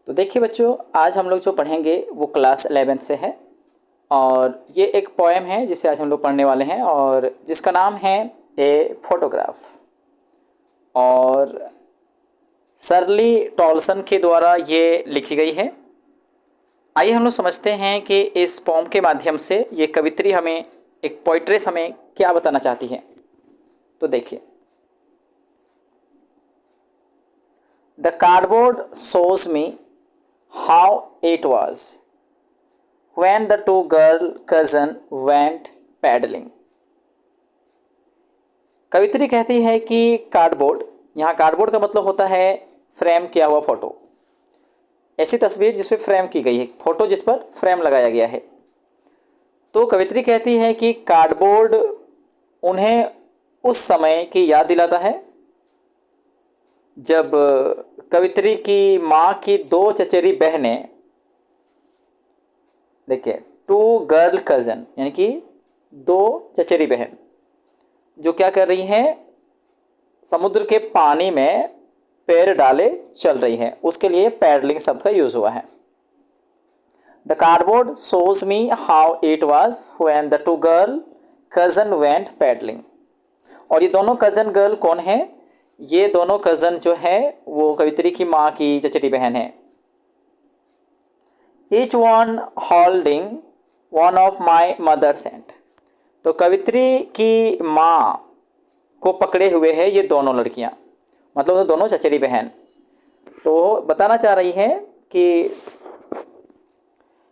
तो देखिए बच्चों, आज हम लोग जो पढ़ेंगे वो क्लास 11th से है और ये एक पोएम है जिसे आज हम लोग पढ़ने वाले हैं और जिसका नाम है ए फोटोग्राफ। और सरली टॉलसन के द्वारा ये लिखी गई है। आइए हम लोग समझते हैं कि इस पोएम के माध्यम से ये कवित्री हमें, एक पोइट्रेस हमें क्या बताना चाहती है। तो देखिए, the cardboard shows me how it was when the two girl cousin went paddling। कवित्री कहती है कि कार्डबोर्ड, यहाँ कार्डबोर्ड का मतलब होता है फ्रेम किया हुआ फोटो, ऐसी तस्वीर जिस पर फ्रेम की गई है, फोटो जिस पर फ्रेम लगाया गया है। तो कवित्री कहती है कि कार्डबोर्ड उन्हें उस समय की याद दिलाता है जब कवित्री की माँ की दो चचेरी बहनें, देखिए टू गर्ल कज़न, यानी कि दो चचेरी बहन जो क्या कर रही हैं, समुद्र के पानी में पैर डाले चल रही हैं, उसके लिए पैडलिंग शब्द का यूज़ हुआ है। The cardboard shows me how it was when the two girl cousin went paddling। और ये दोनों कज़न गर्ल कौन है? ये दोनों कज़न जो है वो कवित्री की माँ की चचेरी बहन है। Each one holding one of my mother's hand। तो कवित्री की माँ को पकड़े हुए है ये दोनों लड़कियाँ, मतलब दोनों चचेरी बहन। तो बताना चाह रही है कि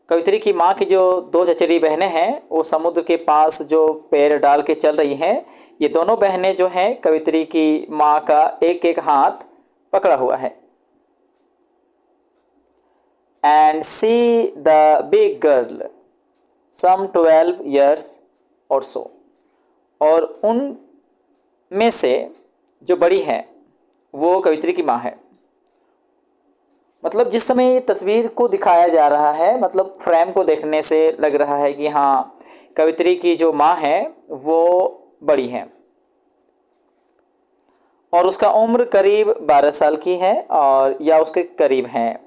कवित्री की माँ की जो दो चचेरी बहनें हैं वो समुद्र के पास जो पैर डाल के चल रही हैं, ये दोनों बहनें जो हैं कवित्री की माँ का एक एक हाथ पकड़ा हुआ है। And see the big girl some 12 years और सो। और उन में से जो बड़ी है वो कवित्री की माँ है। मतलब जिस समय ये तस्वीर को दिखाया जा रहा है, मतलब फ्रेम को देखने से लग रहा है कि हाँ, कवित्री की जो माँ है वो बड़ी है और उसका उम्र करीब 12 साल की है और या उसके करीब है।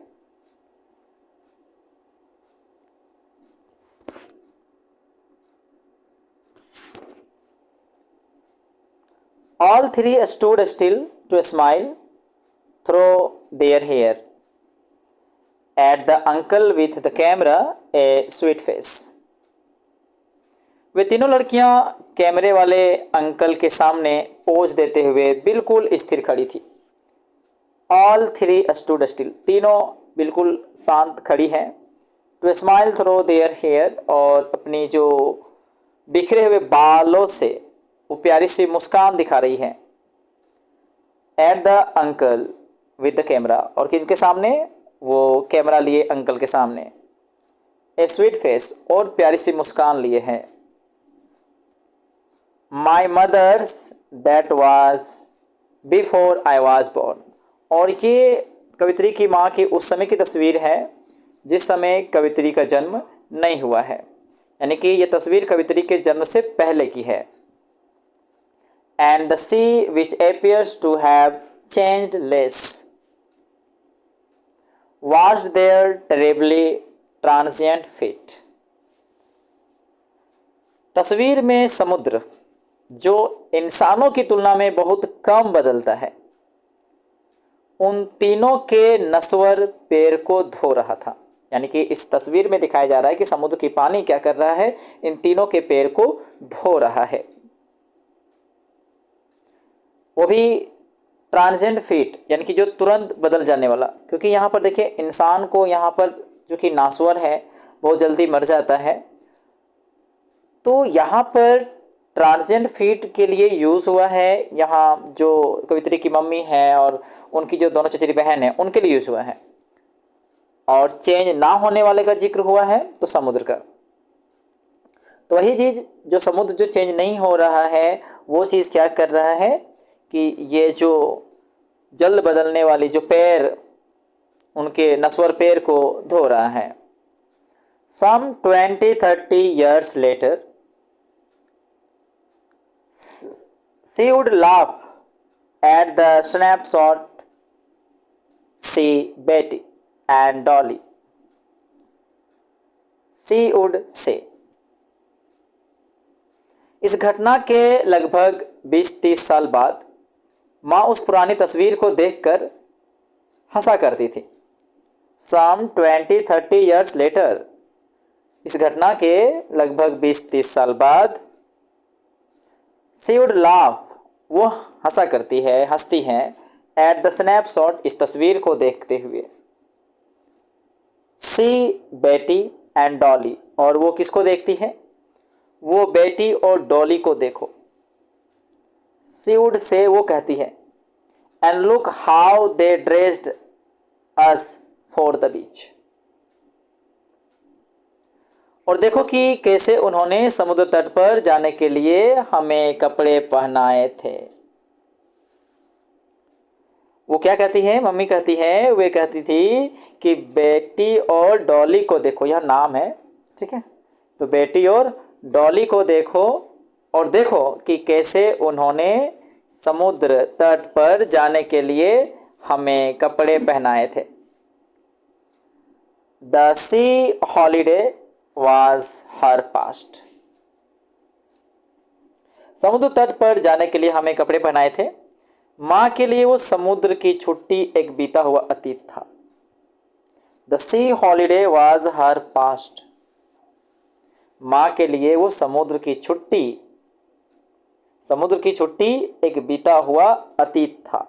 All three stood still to smile through their hair at the uncle with the camera, a sweet face। वे तीनों लड़कियां कैमरे वाले अंकल के सामने पोज देते हुए बिल्कुल स्थिर खड़ी थी। All three stood still, तीनों बिल्कुल शांत खड़ी हैं। To smile through their hair, और अपनी जो बिखरे हुए बालों से वो प्यारी सी मुस्कान दिखा रही है। At the uncle with the camera, और किनके सामने? वो कैमरा लिए अंकल के सामने। ए स्वीट फेस, और प्यारी सी मुस्कान लिए है। My mother's that was before I was born, और ये कवित्री की माँ की उस समय की तस्वीर है जिस समय कवित्री का जन्म नहीं हुआ है, यानी कि ये तस्वीर कवित्री के जन्म से पहले की है। And the sea which appears to have changed less was their terribly transient fate। तस्वीर में समुद्र जो इंसानों की तुलना में बहुत कम बदलता है, उन तीनों के नश्वर पैर को धो रहा था। यानी कि इस तस्वीर में दिखाया जा रहा है कि समुद्र की पानी क्या कर रहा है, इन तीनों के पैर को धो रहा है, वो भी ट्रांजेंट फीट, यानी कि जो तुरंत बदल जाने वाला। क्योंकि यहाँ पर देखिए, इंसान को यहाँ पर जो कि नासवर है बहुत जल्दी मर जाता है, तो यहाँ पर ट्रांजेंट फीट के लिए यूज़ हुआ है। यहाँ जो कवित्री की मम्मी है और उनकी जो दोनों चचेरी बहन है उनके लिए यूज़ हुआ है। और चेंज ना होने वाले का जिक्र हुआ है तो समुद्र का। तो वही चीज़ जो समुद्र जो चेंज नहीं हो रहा है, वो चीज़ क्या कर रहा है कि ये जो जल्द बदलने वाली जो पैर, उनके नश्वर पैर को धो रहा है। Some 20-30 years later she would laugh at the snapshot see Betty and Dolly, she would say। इस घटना के लगभग 20-30 साल बाद माँ उस पुरानी तस्वीर को देखकर हंसा करती थी। Some 20-30 years later, इस घटना के लगभग 20-30 साल बाद she would laugh, वो हंसा करती है, हंसती हैं at the snapshot, इस तस्वीर को देखते हुए। See बेटी and Dolly, और वो किसको देखती है? वो बेटी और डॉली को देखो। She would say, वो कहती है and look how they dressed us for the beach, और देखो कि कैसे उन्होंने समुद्र तट पर जाने के लिए हमें कपड़े पहनाए थे। वो क्या कहती है? मम्मी कहती है, वे कहती थी कि बेटी और डॉली को देखो, यह नाम है, ठीक है, तो बेटी और डॉली को देखो और देखो कि कैसे उन्होंने समुद्र तट पर जाने के लिए हमें कपड़े पहनाए थे। The sea holiday was her past, समुद्र तट पर जाने के लिए हमें कपड़े पहनाए थे। माँ के लिए वो समुद्र की छुट्टी एक बीता हुआ अतीत था। The sea holiday was her past, माँ के लिए वो समुद्र की छुट्टी एक बीता हुआ अतीत था।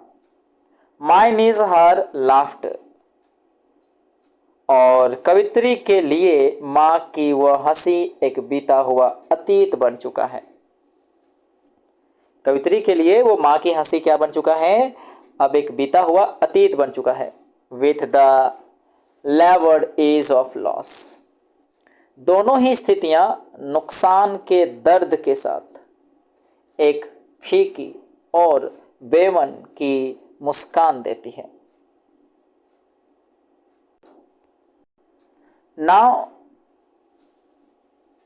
Mine is her laughter, और कवित्री के लिए माँ की वह हंसी एक बीता हुआ अतीत बन चुका है। कवित्री के लिए वो माँ की हंसी क्या बन चुका है? अब एक बीता हुआ अतीत बन चुका है। With the labored ease of loss, दोनों ही स्थितियां नुकसान के दर्द के साथ एक फीकी और बेमन की मुस्कान देती है। Now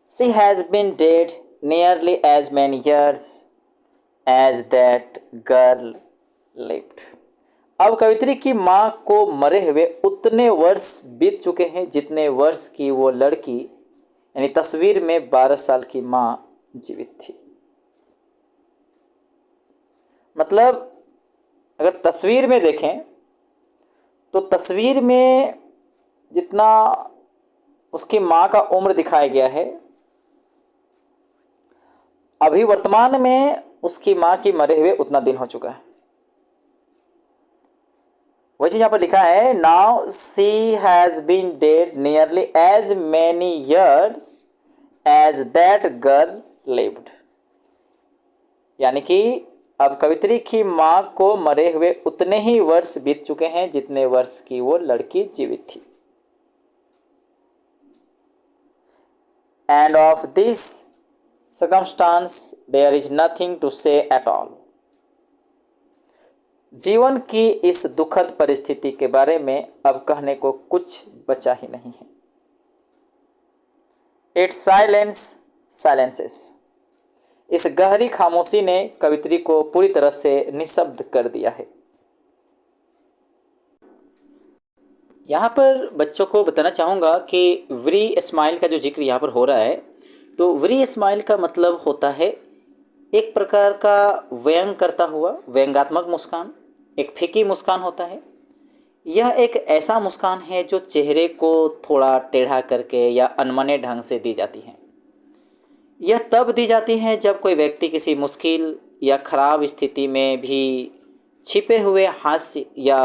she has been dead nearly as many years as that girl lived, अब कवित्री की माँ को मरे हुए उतने वर्ष बीत चुके हैं जितने वर्ष की वो लड़की यानी तस्वीर में 12 साल की माँ जीवित थी। मतलब अगर तस्वीर में देखें तो तस्वीर में जितना उसकी माँ का उम्र दिखाया गया है, अभी वर्तमान में उसकी माँ की मरे हुए उतना दिन हो चुका है। वही चीज यहाँ पर लिखा है, now she has been dead nearly as many years as that girl lived, यानी कि अब कवित्री की माँ को मरे हुए उतने ही वर्ष बीत चुके हैं जितने वर्ष की वो लड़की जीवित थी। End of this circumstance there is nothing to say at all, जीवन की इस दुखद परिस्थिति के बारे में अब कहने को कुछ बचा ही नहीं है। Its silence silences, इस गहरी खामोशी ने कवित्री को पूरी तरह से निशब्द कर दिया है। यहाँ पर बच्चों को बताना चाहूँगा कि व्री स्माइल का जो जिक्र यहाँ पर हो रहा है, तो व्री स्माइल का मतलब होता है एक प्रकार का व्यंग करता हुआ व्यंगात्मक मुस्कान, एक फीकी मुस्कान होता है। यह एक ऐसा मुस्कान है जो चेहरे को थोड़ा टेढ़ा करके या अनमने ढंग से दी जाती है। यह तब दी जाती है जब कोई व्यक्ति किसी मुश्किल या खराब स्थिति में भी छिपे हुए हास्य या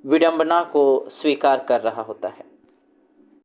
विडंबना को स्वीकार कर रहा होता है।